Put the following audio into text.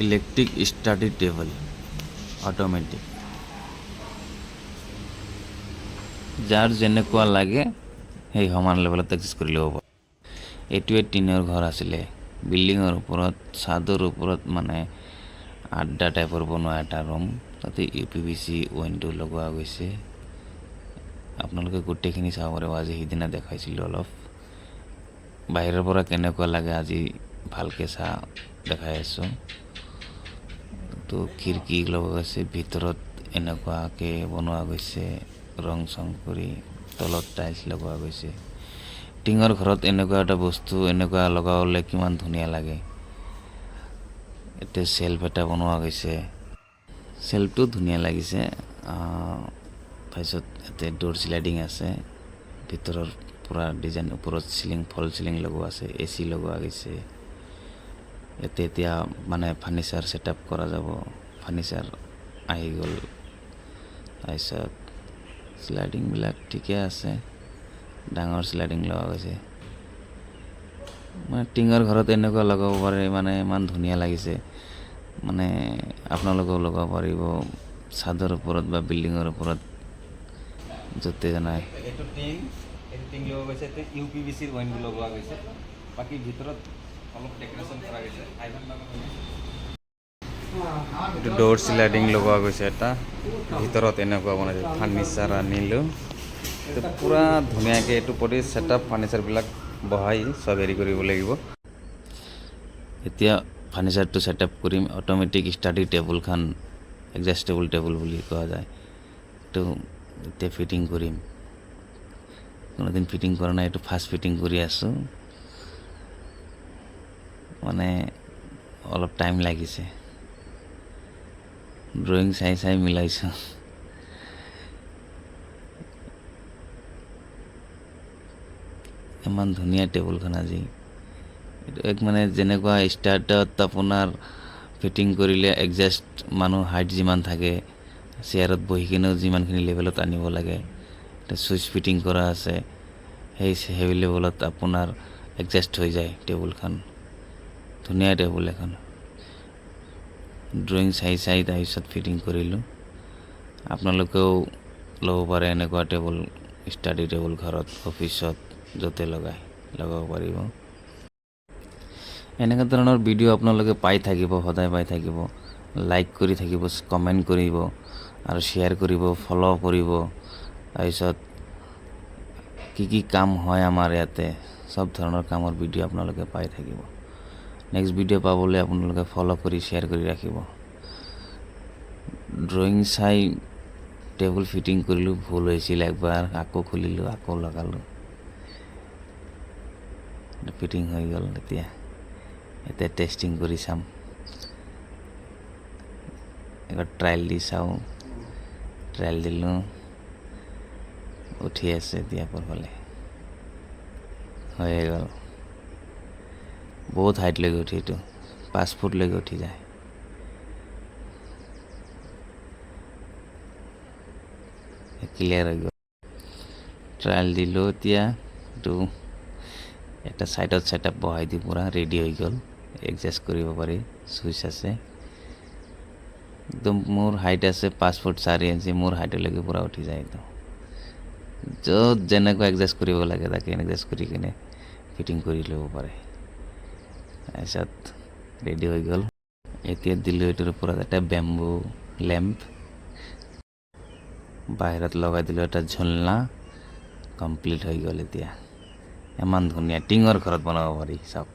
Electric study table automatic, যাৰ যেনেকুৱা লাগে সেই সমান লেভেলত এডজাষ্ট কৰি ল'ব পাৰে। এইটোৱে টিনৰ ঘৰ আছিলে, বিল্ডিঙৰ ওপৰত ছাদৰ ওপৰত মানে আড্ডা টাইপৰ বনোৱা এটা ৰুম, তাতে UPVC উইণ্ডো লগোৱা গৈছে। আপোনালোকে গোটেইখিনি চাব পাৰিব। আজি সিদিনা দেখাইছিলোঁ অলপ, বাহিৰৰ পৰা কেনেকুৱা লাগে আজি ভালকৈ দেখাই আছোঁ। তো খিৰিকী লগোৱা গৈছে, ভিতৰত এনেকুৱাকৈ বনোৱা গৈছে ৰং চং কৰি, তলত টাইলছ লগোৱা গৈছে। টিঙৰ ঘৰত এনেকুৱা এটা বস্তু এনেকুৱা লগাবলৈ কিমান ধুনীয়া লাগে। এতিয়া চেল্ফ এটা বনোৱা গৈছে, চেল্ফটো ধুনীয়া লাগিছে। তাৰপিছত ইয়াতে ডোৰ শ্লাইডিং আছে, ভিতৰৰ পূৰা ডিজাইন, ওপৰত চিলিং, ফল চিলিং লগোৱা আছে, AC লগোৱা গৈছে। ইয়াতে এতিয়া মানে ফাৰ্নিচাৰ ছেটআপ কৰা যাব, ফাৰ্নিচাৰ আহি গ'ল। তাৰপিছত শ্লাইডিংবিলাক ঠিকে আছে, ডাঙৰ শ্লাইডিং লগোৱা গৈছে। মানে টিঙৰ ঘৰত এনেকুৱা লগাব পাৰে, মানে ইমান ধুনীয়া লাগিছে। মানে আপোনালোকেও লগাব পাৰিব ছাদৰ ওপৰত বা বিল্ডিঙৰ ওপৰত, য'তে নাই। এইটো টিং লগোৱা গৈছে, UPVC উইণ্ডো লগোৱা গৈছে, বাকী ভিতৰত অলপ ডেক'ৰেশ্যন কৰা গৈছে। এইটো ডোৰ শ্লাইডিং লগোৱা গৈছে এটা, ভিতৰত এনেকুৱা বনাইছে। ফাৰ্নিচাৰ আনিলোঁ, এইটো পূৰা ধুনীয়াকৈ এইটো কৰি ছেটআপ ফাৰ্নিচাৰবিলাক বহাই চব হেৰি কৰিব লাগিব। এতিয়া ফাৰ্নিচাৰটো ছেটআপ কৰিম। অট'মেটিক ষ্টাডি টেবুলখন, এডজাষ্টেবল টেবুল বুলি কোৱা যায়, এইটো এতিয়া ফিটিং কৰিম। কোনোদিন ফিটিং কৰা নাই, এইটো ফাৰ্ষ্ট ফিটিং কৰি আছোঁ। মানে অলপ টাইম লাগিছে, ড্ৰয়িং চাই মিলাইছোঁ। ইমান ধুনীয়া টেবুলখন আজি। এইটো মানে যেনেকুৱা ষ্টাৰ্টত আপোনাৰ ফিটিং কৰিলে এডজাষ্ট, মানুহ হাইট যিমান থাকে চেয়াৰত বহি কিনেও যিমানখিনি লেভেলত আনিব লাগে, এতিয়া চুইচ ফিটিং কৰা আছে, সেই লেভেলত আপোনাৰ এডজাষ্ট হৈ যায় টেবুলখন। ধুনীয়া টেবুল এখন, ড্ৰয়িং চাই তাৰপিছত ফিটিং কৰিলোঁ। আপোনালোকেও ল'ব পাৰে এনেকুৱা টেবুল, ষ্টাডি টেবুল ঘৰত, অফিচত, য'তে লগাব পাৰিব। এনেকুৱা ধৰণৰ ভিডিঅ' আপোনালোকে পাই থাকিব, সদায় পাই থাকিব। লাইক কৰি থাকিব, কমেণ্ট কৰিব আৰু শ্বেয়াৰ কৰিব, ফ'ল' কৰিব। তাৰপিছত কি কাম হয় আমাৰ ইয়াতে, চব ধৰণৰ কামৰ ভিডিঅ' আপোনালোকে পাই থাকিব। নেক্সট ভিডিঅ' পাবলৈ আপোনালোকে ফ'ল' কৰি শ্বেয়াৰ কৰি ৰাখিব। ড্ৰয়িং চাই টেবুল ফিটিং কৰিলোঁ, ভুল হৈছিল একবাৰ, আকৌ খুলিলোঁ, আকৌ লগালোঁ, ফিটিং হৈ গ'ল। এতিয়া টেষ্টিং কৰি চাম, এবাৰ ট্ৰায়েল দি চাওঁ। ট্ৰায়েল দিলোঁ, উঠি আছে এতিয়া ওপৰফালে, হৈয়ে গ'ল। বহুত হাইটলৈকে উঠি, এইটো 5 ফুটলৈকে উঠি যায়। ক্লিয়াৰ হৈ গ'ল। ট্ৰায়েল দিলোঁ, এতিয়া এইটো এটা ছাইডত ছেটআপ বহাই দি পূৰা ৰেডি হৈ গ'ল। এডজাষ্ট কৰিব পাৰি, চুইচ আছে। একদম মোৰ হাইট আছে 5 ফুট 4 ইঞ্চি, মোৰ হাইটলৈকে পূৰা উঠি যায়। একদম য'ত যেনেকুৱা এডজাষ্ট কৰিব লাগে তাকে এডজাষ্ট কৰি কিনে ফিটিং কৰি ল'ব পাৰে। তাৰপিছত ৰেডি হৈ গ'ল। এতিয়া দিলোঁ এইটোৰ ওপৰত এটা বেম্বু লেম্প, বাহিৰত লগাই দিলোঁ এটা ঝুলনা, কমপ্লিট হৈ গ'ল। এতিয়া ইমান ধুনীয়া টিঙৰ ঘৰত বনাব পাৰি, চাওক।